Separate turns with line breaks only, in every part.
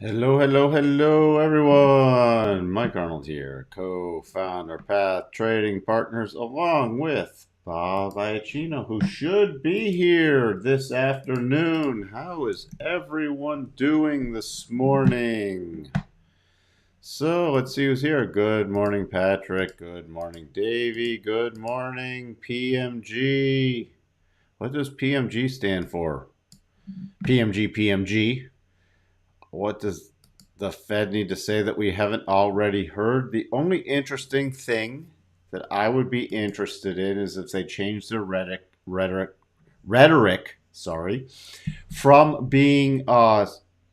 Hello, hello, hello, everyone. Mike Arnold here, co-founder, Path Trading Partners, along with Bob Iacchino, who should be here this afternoon. How is everyone doing this morning? So let's see who's here. Good morning, Patrick. Good morning, Davey. Good morning, PMG. What does PMG stand for? PMG, PMG. What does the Fed need to say that we haven't already heard? The only interesting thing that I would be interested in is if they change their rhetoric, sorry, from being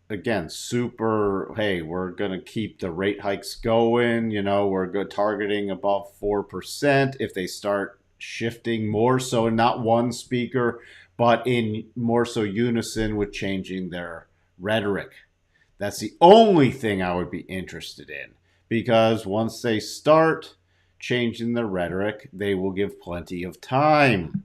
again super. Hey, we're gonna keep the rate hikes going. We're good targeting above 4%. If they start shifting more so, not one speaker, but in more so unison with changing their rhetoric. That's the only thing I would be interested in, because once they start changing the rhetoric, they will give plenty of time.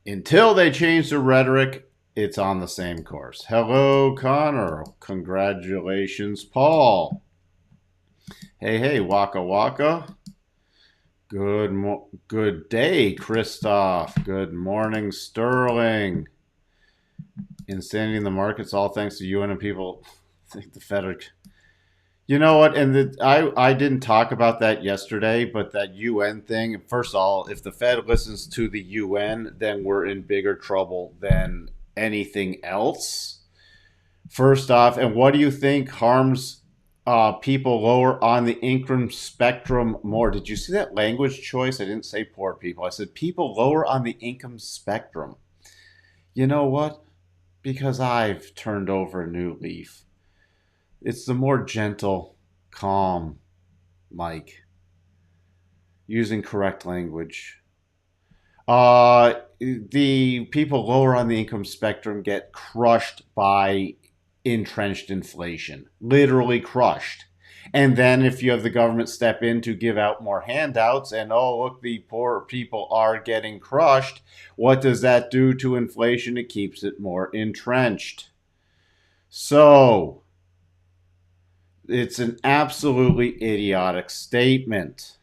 Until they change the rhetoric, it's on the same course. Hello, Connor. Congratulations, Paul. Hey, Waka Waka. Good day, Christoph. Good morning, Sterling. Insanity in the markets, all thanks to UN and people think the Fed are. You know what? And I didn't talk about that yesterday, but that UN thing. First of all, if the Fed listens to the UN, then we're in bigger trouble than anything else. First off, and what do you think harms people lower on the income spectrum more? Did you see that language choice? I didn't say poor people. I said people lower on the income spectrum. You know what? Because I've turned over a new leaf. It's the more gentle, calm Mike, using correct language. The people lower on the income spectrum get crushed by entrenched inflation, literally crushed. And then if you have the government step in to give out more handouts and, oh, look, the poor people are getting crushed, what does that do to inflation? It keeps it more entrenched. So it's an absolutely idiotic statement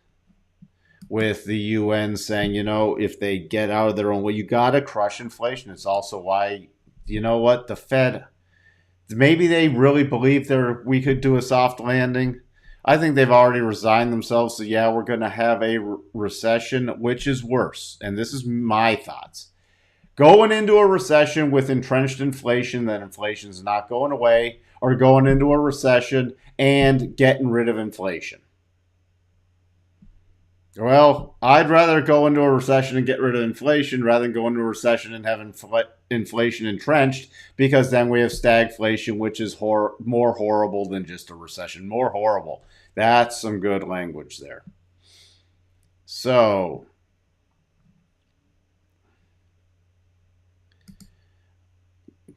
with the UN saying, if they get out of their own way, you got to crush inflation. It's also why, the Fed, maybe they really believe we could do a soft landing. I think they've already resigned themselves. So yeah, we're going to have a recession, which is worse. And this is my thoughts. Going into a recession with entrenched inflation, that inflation is not going away, or going into a recession and getting rid of inflation. Well, I'd rather go into a recession and get rid of inflation rather than go into a recession and have inflation entrenched, because then we have stagflation, which is more horrible than just a recession. More horrible. That's some good language there. So,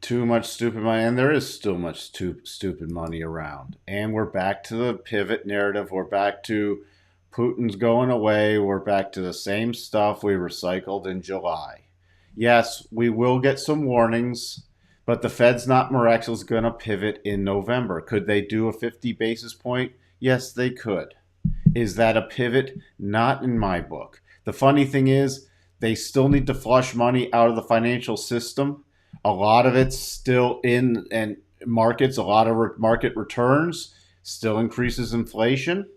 too much stupid money, and there is still much stupid money around. And we're back to the pivot narrative. We're back to Putin's going away. We're back to the same stuff we recycled in July. Yes, we will get some warnings, but the Fed's not miraculously going to pivot in November. Could they do a 50 basis point? Yes, they could. Is that a pivot? Not in my book. The funny thing is, they still need to flush money out of the financial system. A lot of it's still in and markets, a lot of market returns, still increases inflation.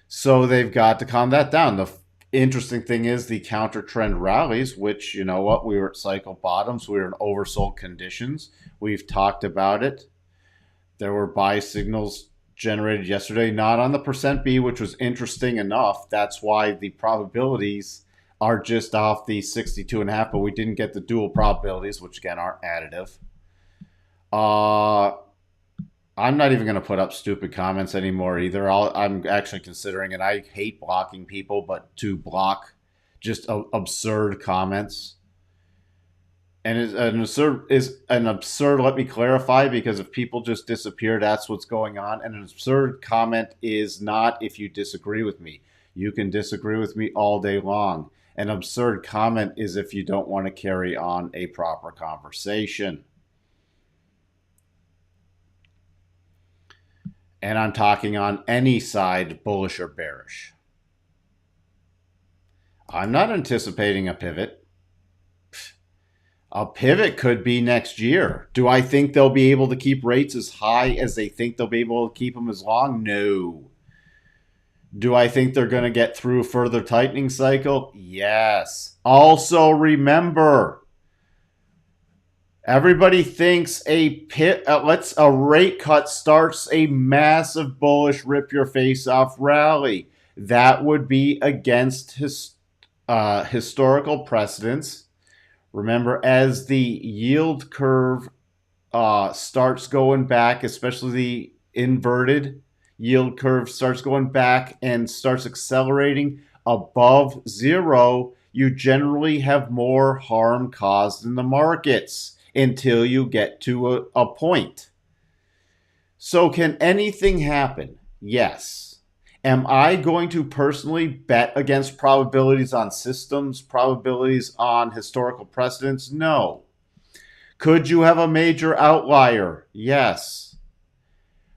So they've got to calm that down. The interesting thing is the counter trend rallies, which, you know what, we were at cycle bottoms. We were in oversold conditions. We've talked about it. There were buy signals generated yesterday, not on the percent B, which was interesting enough. That's why the probabilities are just off the 62.5, but we didn't get the dual probabilities, which again aren't additive. I'm not even going to put up stupid comments anymore either. I'm actually considering it. I hate blocking people, but to block just absurd comments. And it's an absurd, let me clarify, because if people just disappear, that's what's going on. And an absurd comment is not if you disagree with me. You can disagree with me all day long. An absurd comment is if you don't want to carry on a proper conversation. And I'm talking on any side, bullish or bearish. I'm not anticipating a pivot. A pivot could be next year. Do I think they'll be able to keep rates as high as they think they'll be able to keep them as long? No. Do I think they're going to get through a further tightening cycle? Yes. Also remember, everybody thinks a rate cut starts a massive bullish rip your face off rally. That would be against historical precedents. Remember, as the yield curve starts going back, especially the inverted yield curve starts going back and starts accelerating above zero, you generally have more harm caused in the markets until you get to a point. So can anything happen? Yes. Am I going to personally bet against probabilities on systems, probabilities on historical precedents? No. Could you have a major outlier? Yes.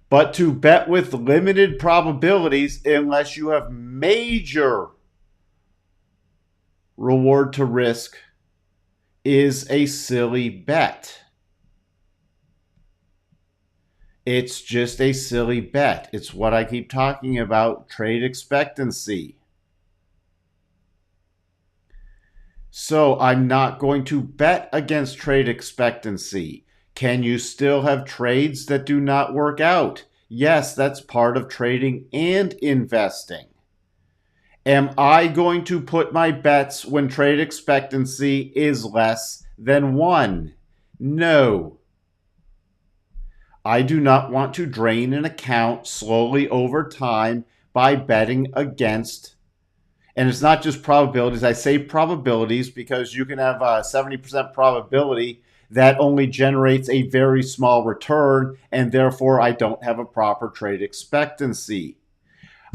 But to bet with limited probabilities, unless you have major reward to risk, is a silly bet. It's just a silly bet. It's what I keep talking about, trade expectancy. So I'm not going to bet against trade expectancy. Can you still have trades that do not work out? Yes, that's part of trading and investing. Am I going to put my bets when trade expectancy is less than 1? No. I do not want to drain an account slowly over time by betting against, and it's not just probabilities. I say probabilities because you can have a 70% probability that only generates a very small return, and therefore I don't have a proper trade expectancy.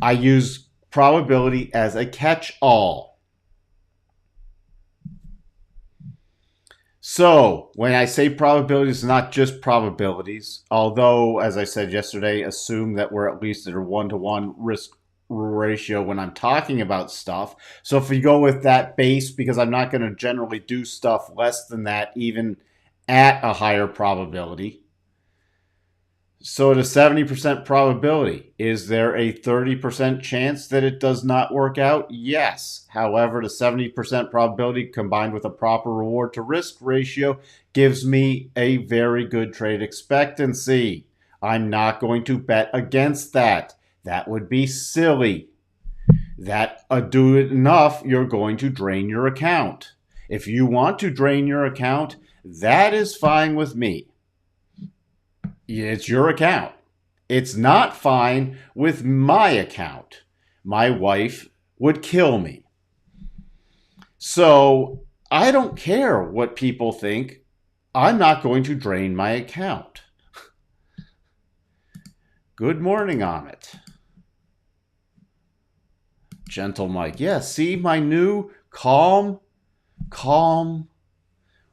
I use probability as a catch-all. So when I say probabilities, not just probabilities, although, as I said yesterday, assume that we're at least at a 1-to-1 risk ratio when I'm talking about stuff. So if we go with that base, because I'm not going to generally do stuff less than that, even at a higher probability. So at a 70% probability, is there a 30% chance that it does not work out? Yes. However, the 70% probability combined with a proper reward to risk ratio gives me a very good trade expectancy. I'm not going to bet against that. That would be silly. That do it enough, you're going to drain your account. If you want to drain your account, that is fine with me. It's your account. It's not fine with my account. My wife would kill me. So I don't care what people think. I'm not going to drain my account. Good morning, Amit. Gentle Mike. Yeah, see my new calm.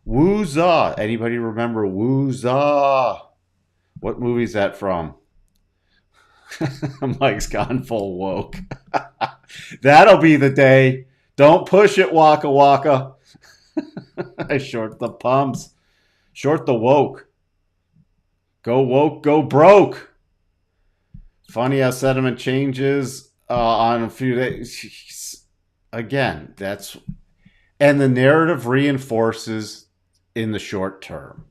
Woo-za. Anybody remember Woo-za? What movie is that from? Mike's gone full woke. That'll be the day. Don't push it, Waka Waka. I short the pumps. Short the woke. Go woke, go broke. Funny how sentiment changes on a few days. Again, that's... And the narrative reinforces in the short term.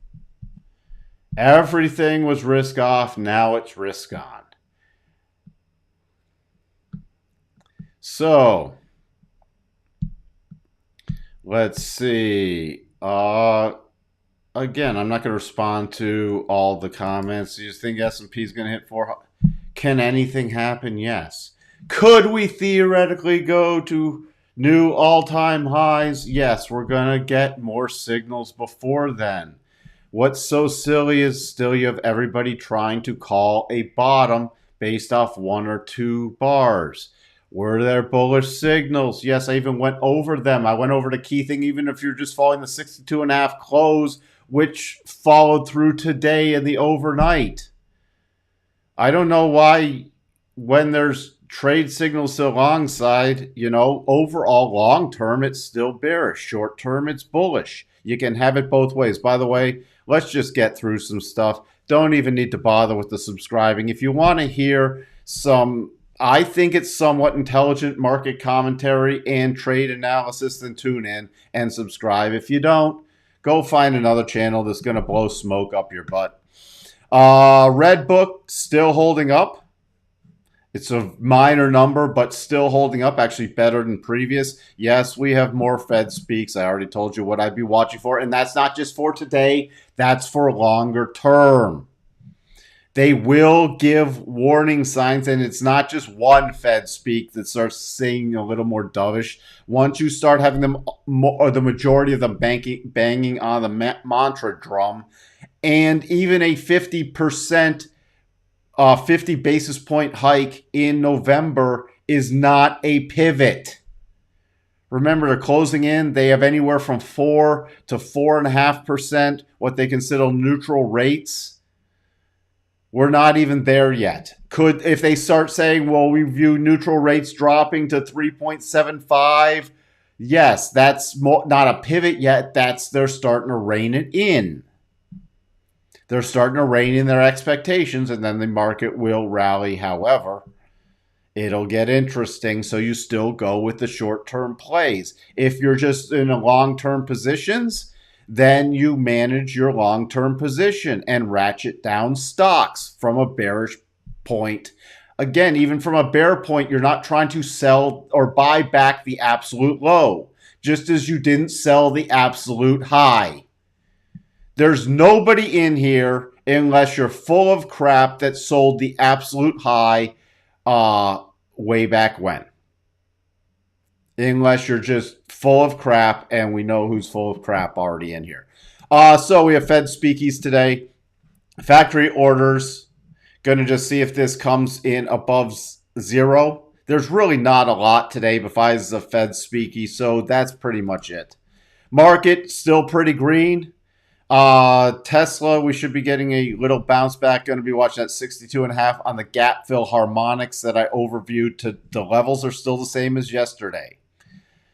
Everything was risk off. Now it's risk on. So, let's see. Again, I'm not going to respond to all the comments. You just think S&P is going to hit 400? Can anything happen? Yes. Could we theoretically go to new all-time highs? Yes, we're going to get more signals before then. What's so silly is still you have everybody trying to call a bottom based off 1 or 2 bars. Were there bullish signals? Yes, I even went over them. I went over the key thing, even if you're just following the 62.5 close, which followed through today in the overnight. I don't know why when there's trade signals to the long side, overall long term it's still bearish. Short term it's bullish. You can have it both ways. By the way, let's just get through some stuff. Don't even need to bother with the subscribing. If you want to hear some, I think it's somewhat intelligent market commentary and trade analysis, then tune in and subscribe. If you don't, go find another channel that's going to blow smoke up your butt. Red Book still holding up. It's a minor number, but still holding up, actually better than previous. Yes, we have more Fed speaks. I already told you what I'd be watching for, and that's not just for today. That's for longer term. They will give warning signs, and it's not just one Fed speak that starts saying a little more dovish. Once you start having them, or the majority of them banging on the mantra drum, and even a 50%, 50 basis point hike in November is not a pivot. Remember, they're closing in. They have anywhere from 4 to 4.5%, what they consider neutral rates. We're not even there yet. If they start saying, well, we view neutral rates dropping to 3.75, yes, that's not a pivot yet. They're starting to rein it in. They're starting to rein in their expectations, and then the market will rally. However, it'll get interesting, so you still go with the short-term plays. If you're just in a long-term positions, then you manage your long-term position and ratchet down stocks from a bearish point. Again, even from a bear point, you're not trying to sell or buy back the absolute low, just as you didn't sell the absolute high. There's nobody in here, unless you're full of crap, that sold the absolute high way back when. Unless you're just full of crap, and we know who's full of crap already in here. So we have Fed speakies today. Factory orders. Going to just see if this comes in above zero. There's really not a lot today besides the Fed speaky, so that's pretty much it. Market still pretty green. Tesla, we should be getting a little bounce back. Going to be watching at 62.5 on the gap fill harmonics that I overviewed. The levels are still the same as yesterday.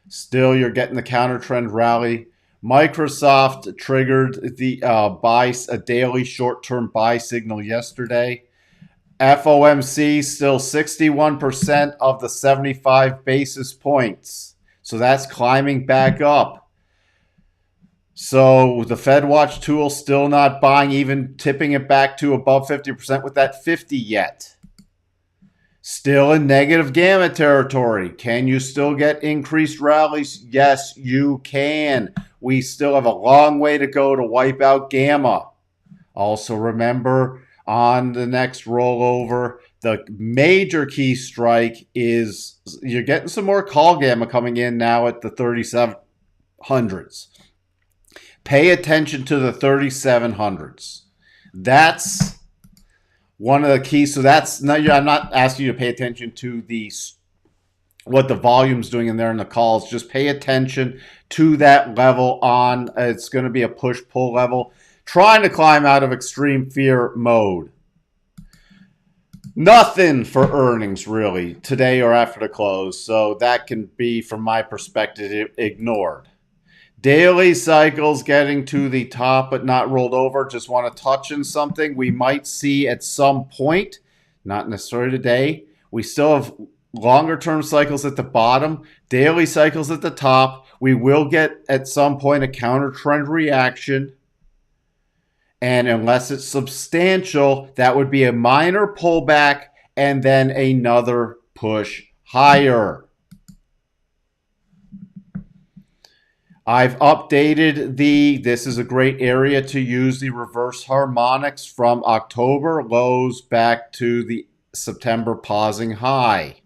Still, you're getting the counter trend rally. Microsoft triggered the a daily short-term buy signal yesterday. FOMC still 61% of the 75 basis points. So that's climbing back up. So the Fed Watch tool still not buying, even tipping it back to above 50% with that 50 yet. Still in negative gamma territory. Can you still get increased rallies? Yes, you can. We still have a long way to go to wipe out gamma. Also remember, on the next rollover, the major key strike is you're getting some more call gamma coming in now at the 3700s. Pay attention to the 3700s. That's one of the keys. So that's not, I'm not asking you to pay attention to what the volume's doing in there in the calls. Just pay attention to that level on. It's going to be a push-pull level. Trying to climb out of extreme fear mode. Nothing for earnings really today or after the close. So that can be, from my perspective, ignored. Daily cycles getting to the top but not rolled over. Just want to touch on something we might see at some point. Not necessarily today. We still have longer term cycles at the bottom. Daily cycles at the top. We will get at some point a counter trend reaction. And unless it's substantial, that would be a minor pullback and then another push higher. I've updated this is a great area to use the reverse harmonics from October lows back to the September pausing high.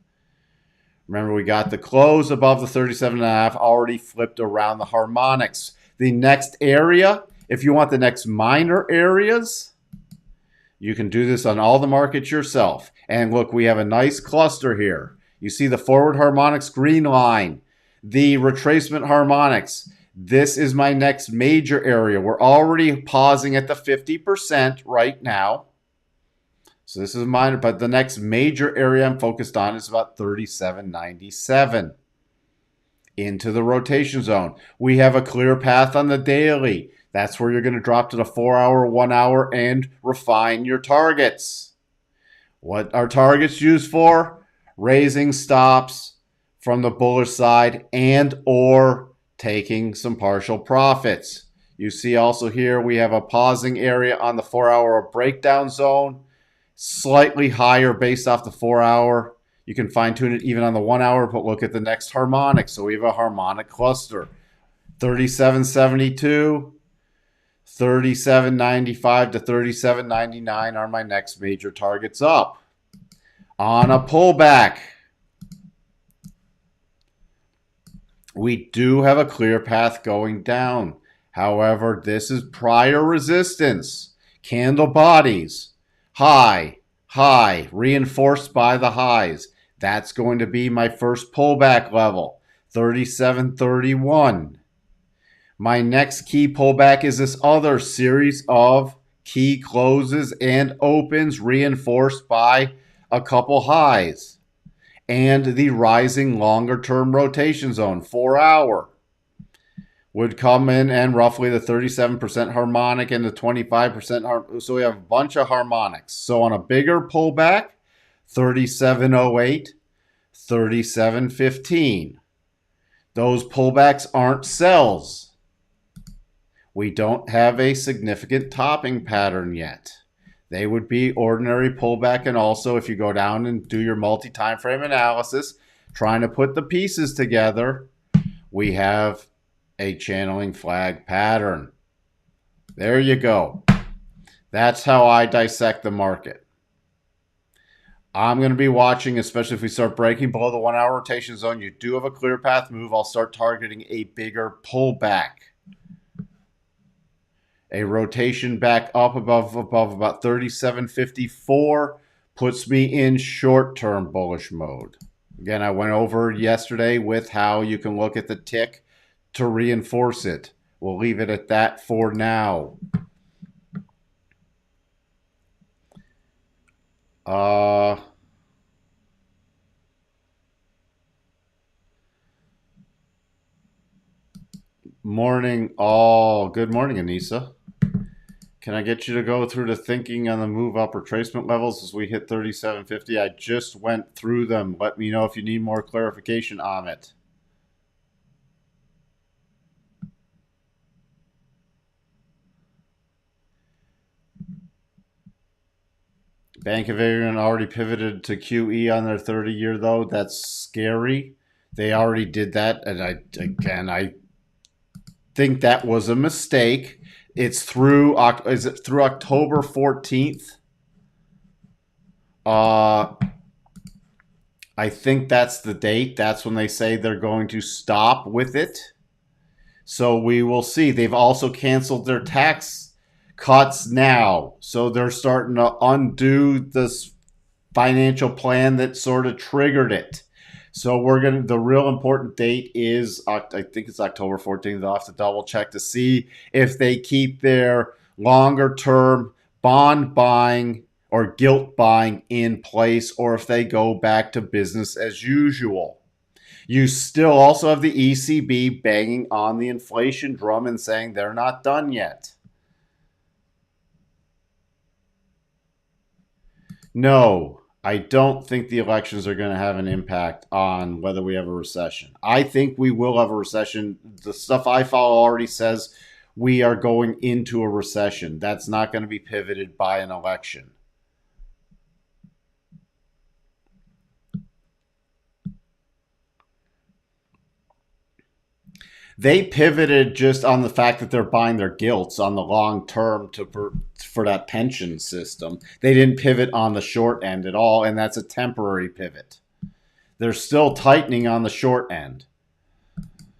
Remember, we got the close above the 37.5, already flipped around the harmonics. The next area, if you want the next minor areas, you can do this on all the markets yourself. And look, we have a nice cluster here. You see the forward harmonics green line. The retracement harmonics. This is my next major area. We're already pausing at the 50% right now. So this is minor, but the next major area I'm focused on is about 37.97 into the rotation zone. We have a clear path on the daily. That's where you're going to drop to the 4-hour, 1-hour, and refine your targets. What are targets used for? Raising stops from the bullish side and or taking some partial profits. You see also here we have a pausing area on the 4-hour breakdown zone, slightly higher based off the 4-hour. You can fine tune it even on the 1-hour, but look at the next harmonic. So we have a harmonic cluster. 37.72, 37.95 to 37.99 are my next major targets up. On a pullback, we do have a clear path going down. However, this is prior resistance. Candle bodies, high, high, reinforced by the highs. That's going to be my first pullback level, 37.31. My next key pullback is this other series of key closes and opens reinforced by a couple highs. And the rising longer term rotation zone, 4-hour, would come in and roughly the 37% harmonic and the 25%. So we have a bunch of harmonics. So on a bigger pullback, 37.08, 37.15. Those pullbacks aren't sells. We don't have a significant topping pattern yet. They would be ordinary pullback, and also if you go down and do your multi-time frame analysis, trying to put the pieces together, we have a channeling flag pattern. There you go. That's how I dissect the market. I'm going to be watching, especially if we start breaking below the 1-hour rotation zone. You do have a clear path move. I'll start targeting a bigger pullback. A rotation back up above about 37.54 puts me in short-term bullish mode. Again, I went over yesterday with how you can look at the tick to reinforce it. We'll leave it at that for now. Morning all. Good morning, Anissa. Can I get you to go through the thinking on the move up retracement levels as we hit 37.50? I just went through them. Let me know if you need more clarification on it. Bank of England already pivoted to QE on their 30-year, though. That's scary. They already did that, and I think that was a mistake. It's through, is it through October 14th? I think that's the date. That's when they say they're going to stop with it. So we will see. They've also canceled their tax cuts now. So they're starting to undo this financial plan that sort of triggered it. So the real important date is, I think it's October 14th. I'll have to double check to see if they keep their longer term bond buying or gilt buying in place, or if they go back to business as usual. You still also have the ECB banging on the inflation drum and saying they're not done yet. No. I don't think the elections are going to have an impact on whether we have a recession. I think we will have a recession. The stuff I follow already says we are going into a recession. That's not going to be pivoted by an election. They pivoted just on the fact that they're buying their gilts on the long term for that pension system. They didn't pivot on the short end at all, and that's a temporary pivot. They're still tightening on the short end.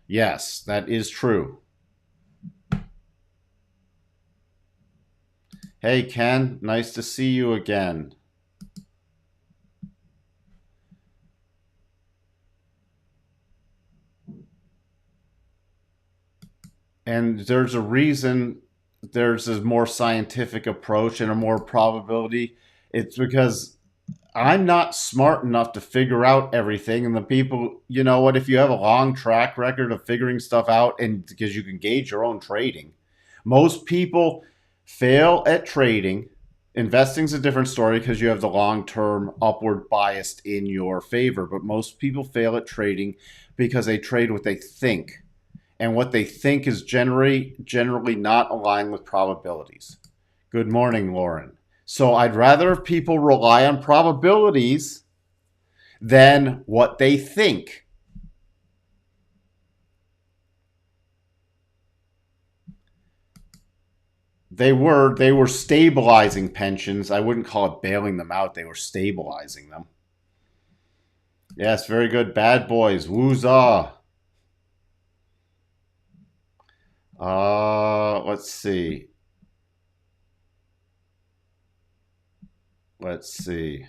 Yes, that is true. Hey, Ken, nice to see you again. And there's a reason there's a more scientific approach and a more probability It's because I'm not smart enough to figure out everything. And the people, you know what, if you have a long track record of figuring stuff out, and because you can gauge your own trading, most people fail at trading. Investing's a different story because you have the long-term upward bias in your favor. But most people fail at trading because they trade what they think. And what they think is generally not aligned with probabilities. Good morning, Lauren. So I'd rather people rely on probabilities than what they think. They were stabilizing pensions. I wouldn't call it bailing them out. They were stabilizing them. Yes, very good. Bad boys. Woozah. Let's see. Let's see.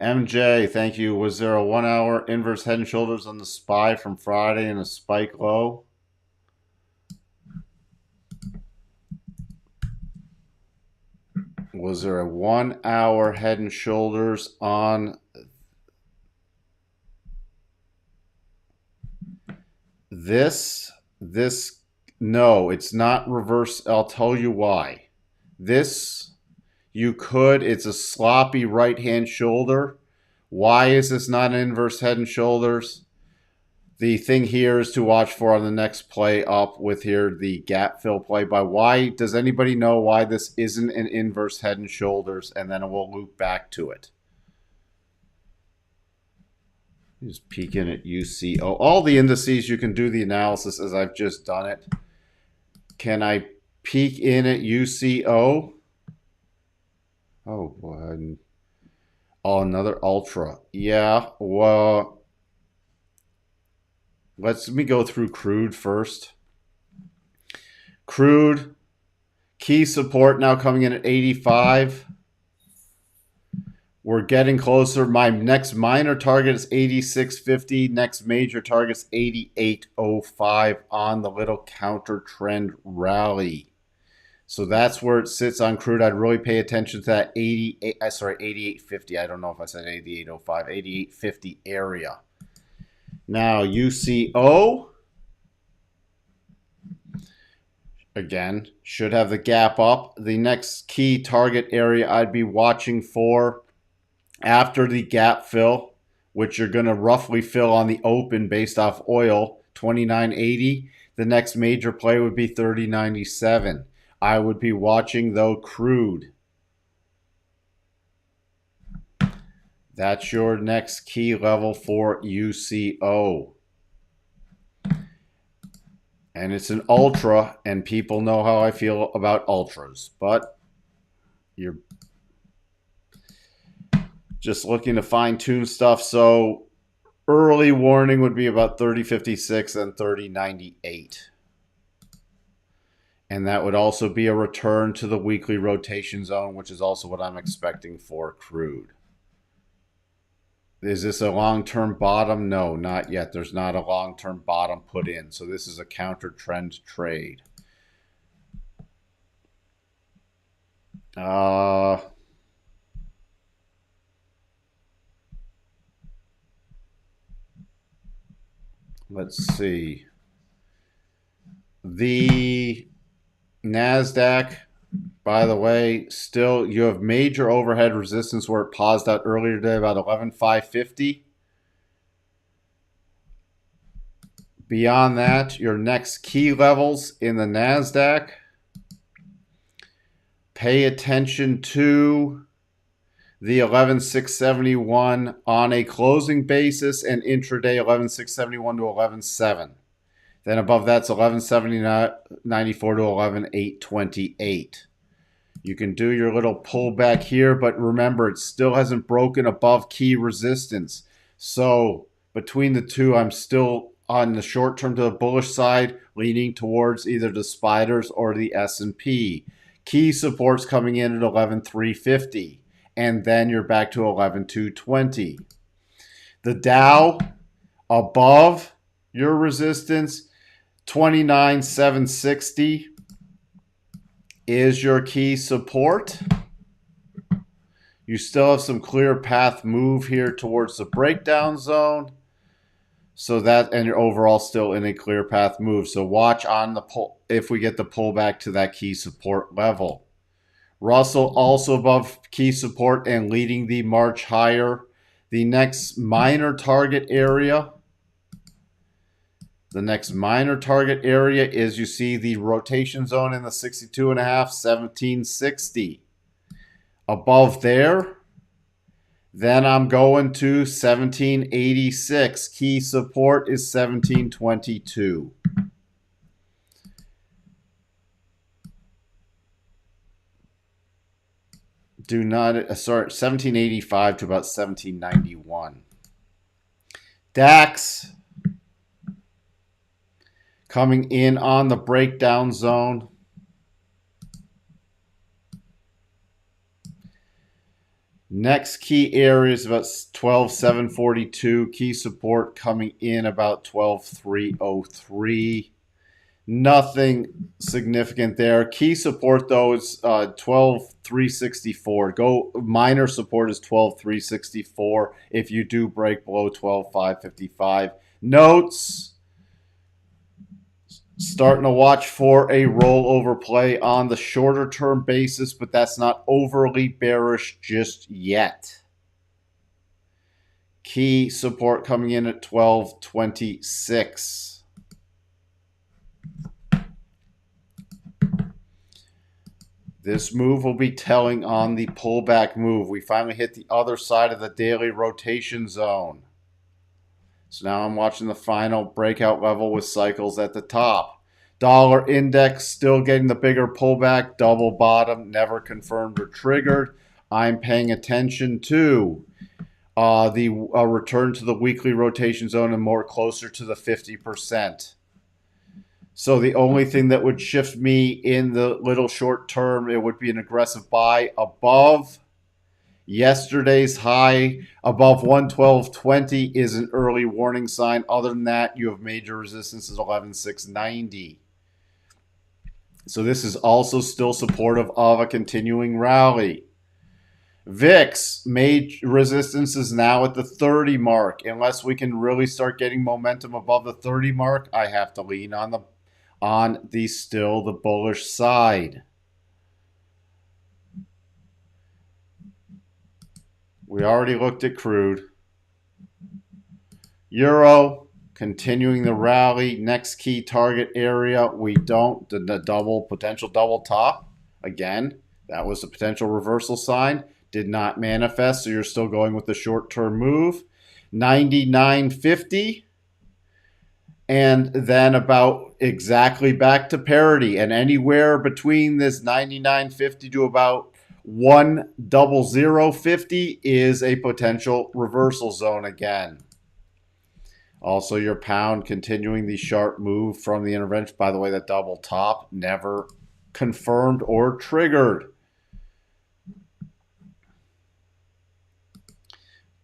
MJ, thank you. Was there a 1 hour inverse head and shoulders on the SPY from Friday and a spike low? Was there a 1 hour head and shoulders on this? No, it's not reverse. I'll tell you why. This, you could, it's a sloppy right hand shoulder. Why is this not an inverse head and shoulders? The thing here is to watch for on the next play up with here the gap fill play. By why, does anybody know why this isn't an inverse head and shoulders? And then we'll loop back to it. Just peek in at UCO. All the indices, you can do the analysis as I've just done it. Can I peek in at UCO? Oh, boy. Oh, another ultra. Yeah, well, let me go through crude first. Crude, key support now coming in at 85. We're getting closer. My next minor target is 86.50. Next major target is 88.05 on the little counter trend rally. So that's where it sits on crude. I'd really pay attention to that 88.50. I don't know if I said 88.05, 88.50 area. Now UCO, again, should have the gap up. The next key target area I'd be watching for after the gap fill, which you're going to roughly fill on the open based off oil, 29.80. The next major play would be 30.97. I would be watching, though, crude. That's your next key level for UCO. And it's an ultra, and people know how I feel about ultras. But you're just looking to fine-tune stuff. So early warning would be about 30.56 and 30.98. And that would also be a return to the weekly rotation zone, which is also what I'm expecting for crude. Is this a long-term bottom? No, not yet. There's not a long-term bottom put in. So this is a counter trend trade. Let's see. The NASDAQ, by the way, still you have major overhead resistance where it paused out earlier today about 11,550. Beyond that, your next key levels in the NASDAQ, pay attention to the 11,671 on a closing basis and intraday 11,671 to 11,700. Then above that's 11,794 to 11,828. You can do your little pullback here, but remember, it still hasn't broken above key resistance. So between the two, I'm still on the short term to the bullish side, leaning towards either the spiders or the S&P. Key supports coming in at 11,350, and then you're back to 11,220. The Dow above your resistance, 29,760 is your key support. You still have some clear path move here towards the breakdown zone. So that, and you're overall still in a clear path move. So watch on the pull if we get the pullback to that key support level. Russell also above key support and leading the march higher. The next minor target area. The next minor target area is, you see the rotation zone in the 62.5, 1760. Above there, then I'm going to 1786. Key support is 1722. Do not, sorry, 1785 to about 1791. DAX coming in on the breakdown zone. Next key area is about 12,742. Key support coming in about 12,303. Nothing significant there. Key support, though, is 12,364. Go minor support is 12,364 if you do break below 12,555. Notes. Starting to watch for a rollover play on the shorter term basis, but that's not overly bearish just yet. Key support coming in at 1226. This move will be telling on the pullback move. We finally hit the other side of the daily rotation zone. So now I'm watching the final breakout level with cycles at the top. Dollar index still getting the bigger pullback. Double bottom, never confirmed or triggered. I'm paying attention to the return to the weekly rotation zone and more closer to the 50%. So the only thing that would shift me in the little short term, it would be an aggressive buy above yesterday's high. Above 112.20 is an early warning sign. Other than that, you have major resistance is 11,690. So this is also still supportive of a continuing rally. VIX major resistance is now at the 30 mark. Unless we can really start getting momentum above the 30 mark, I have to lean on the still the bullish side. We already looked at crude. Euro continuing the rally. Next key target area, we don't. The potential double top. Again, that was a potential reversal sign. Did not manifest, so you're still going with the short-term move. 99.50. And then about exactly back to parity. And anywhere between this 99.50 to about 100.50 is a potential reversal zone again. Also, your pound continuing the sharp move from the intervention. By the way, that double top never confirmed or triggered.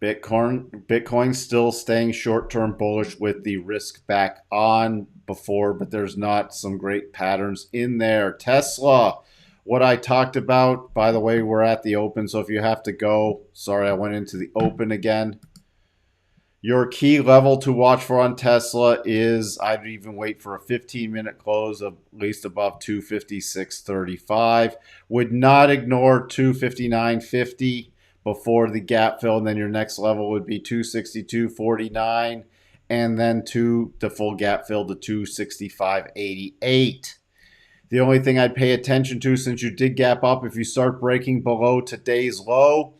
Bitcoin still staying short-term bullish with the risk back on before, but there's not some great patterns in there. Tesla, what I talked about, by the way, we're at the open, so if you have to go, sorry, I went into the open again. Your key level to watch for on Tesla is, I'd even wait for a 15-minute close of at least above 256.35. Would not ignore 259.50 before the gap fill, and then your next level would be 262.49, and then the full gap fill to 265.88. The only thing I'd pay attention to, since you did gap up, if you start breaking below today's low,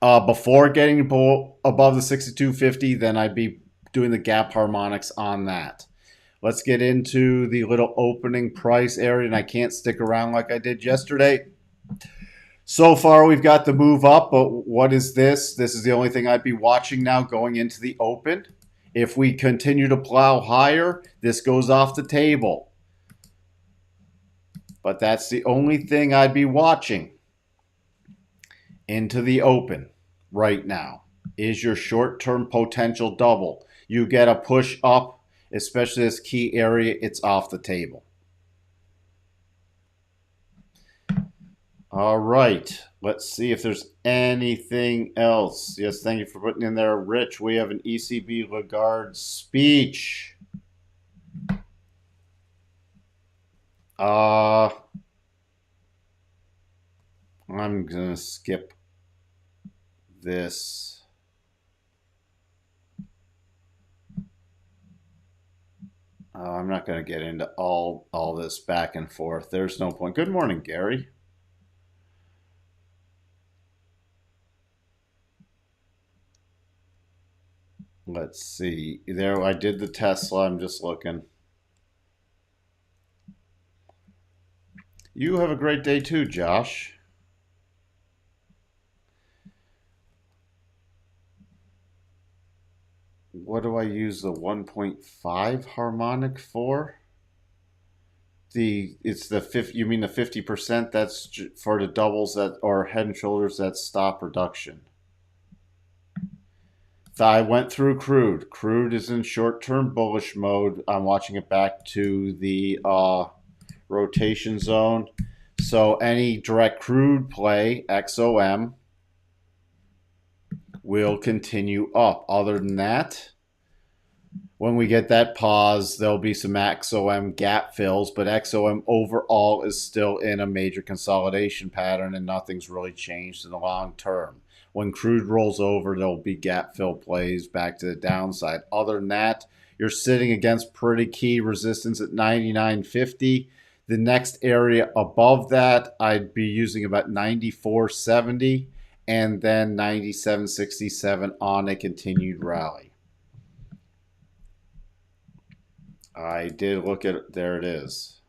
before getting above the 62.50, then I'd be doing the gap harmonics on that. Let's get into the little opening price area, and I can't stick around like I did yesterday. So far, we've got the move up, but what is this? This is the only thing I'd be watching now going into the open. If we continue to plow higher, this goes off the table. But that's the only thing I'd be watching into the open right now is your short-term potential double. You get a push up, especially this key area, it's off the table. All right. Let's see if there's anything else. Yes, thank you for putting in there, Rich. We have an ECB Lagarde speech. Uh, I'm going to skip this. I'm not going to get into all this back and forth. There's no point. Good morning, Gary. Let's see. There, I did the Tesla. I'm just looking. You have a great day too, Josh. What do I use the 1.5 harmonic for? It's the 50, you mean the 50%? That's for the doubles that or head and shoulders that stop reduction. I went through crude. Crude is in short-term bullish mode. I'm watching it back to the rotation zone. So any direct crude play, XOM, will continue up. Other than that, when we get that pause, there'll be some XOM gap fills, but XOM overall is still in a major consolidation pattern and nothing's really changed in the long term. When crude rolls over, there'll be gap fill plays back to the downside. Other than that, you're sitting against pretty key resistance at 99.50. The next area above that, I'd be using about 94.70 and then 97.67 on a continued rally. I did look at it. There it is.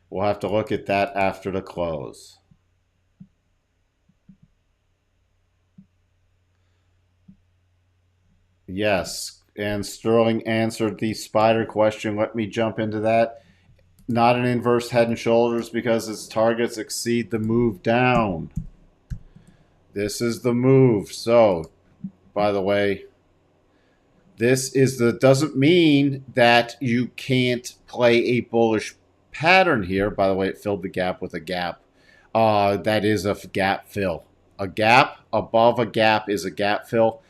We'll have to look at that after the close. Yes, and Sterling answered the spider question. Let me jump into that. Not an inverse head and shoulders because its targets exceed the move down. This is the move. So, by the way, this is the doesn't mean that you can't play a bullish pattern here. By the way, it filled the gap with a gap. That is a gap fill. A gap above a gap is a gap fill.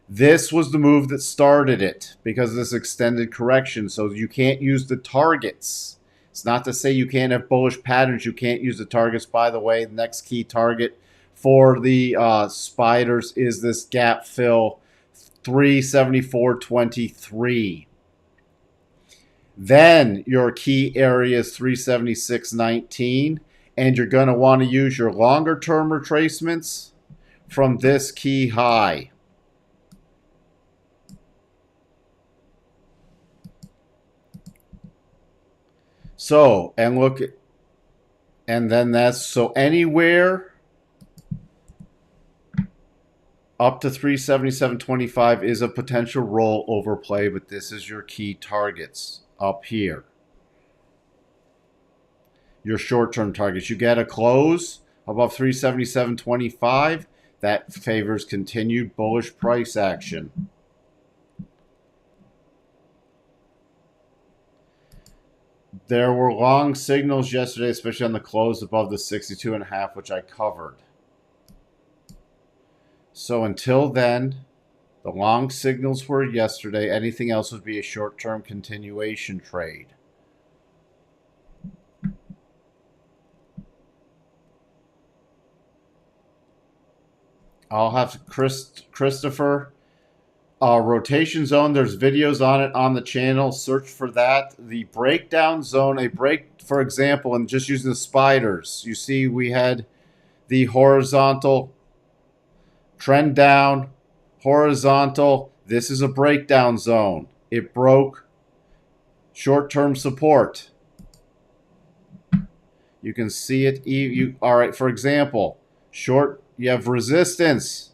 This was the move that started it because of this extended correction. So you can't use the targets. It's not to say you can't have bullish patterns. You can't use the targets. By the way, the next key target for the spiders is this gap fill 374.23. Then your key area is 376.19, and you're going to want to use your longer term retracements from this key high. So, and look, and then that's so anywhere up to 377.25 is a potential rollover play, but this is your key targets up here. Your short-term targets. You get a close above 377.25. That favors continued bullish price action. There were long signals yesterday, especially on the close above the 62.5, which I covered. So until then, the long signals were yesterday. Anything else would be a short-term continuation trade. I'll have Christopher. Rotation zone, there's videos on it on the channel. Search for that. The breakdown zone, for example, and just using the spiders, you see we had the horizontal trend down, horizontal. This is a breakdown zone. It broke short-term support. You can see it. All right, for example, you have resistance.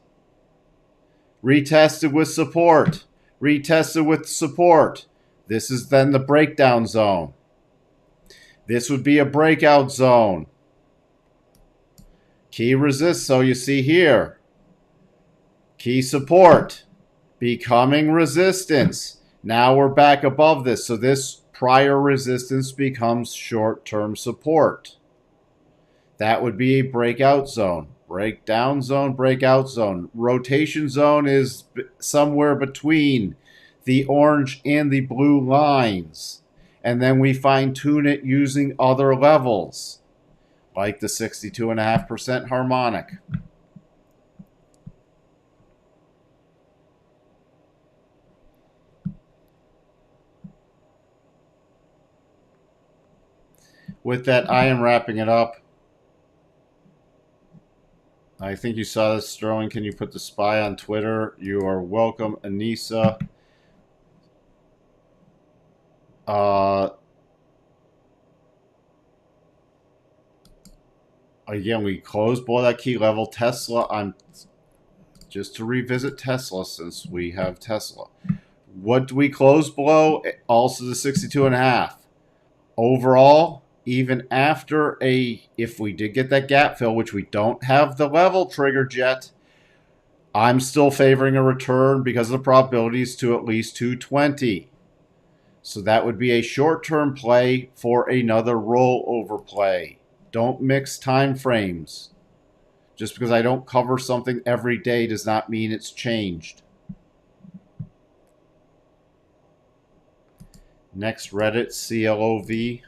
Retested with support. Retested with support. This is then the breakdown zone. This would be a breakout zone. Key resist, so you see here. Key support. Becoming resistance. Now we're back above this. So this prior resistance becomes short-term support. That would be a breakout zone. Breakdown zone, breakout zone. Rotation zone is somewhere between the orange and the blue lines. And then we fine tune it using other levels, like the 62.5% harmonic. With that, I am wrapping it up. I think you saw this, Sterling. Can you put the spy on Twitter? You are welcome, Anissa. Again, we closed below that key level. Tesla, I'm just to revisit Tesla since we have Tesla. What do we close below? Also the 62.5. Overall, even after if we did get that gap fill, which we don't have the level triggered yet, I'm still favoring a return because of the probabilities to at least 220. So that would be a short-term play for another rollover play. Don't mix time frames. Just because I don't cover something every day does not mean it's changed. Next, Reddit, CLOV.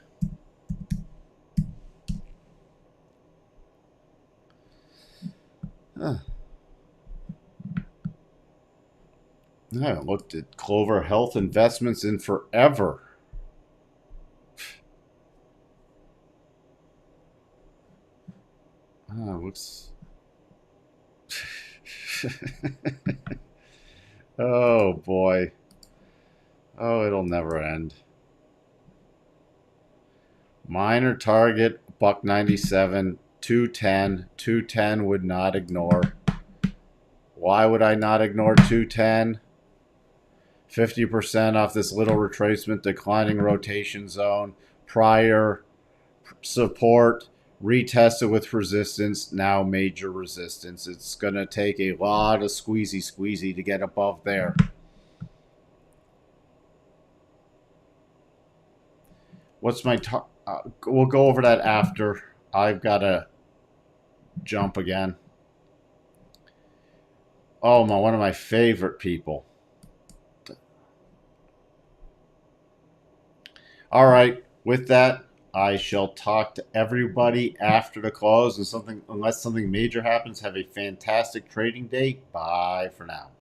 I haven't looked at Clover Health Investments in forever. Looks. Oh boy. Oh, it'll never end. Minor target, $1.97, 210. 210 would not ignore. Why would I not ignore 210? 50% off this little retracement, declining rotation zone, prior support, retested with resistance, now major resistance. It's going to take a lot of squeezy to get above there. What's my we'll go over that after. I've got to jump again. Oh, one of my favorite people. All right, with that, I shall talk to everybody after the close, and unless something major happens, have a fantastic trading day. Bye for now.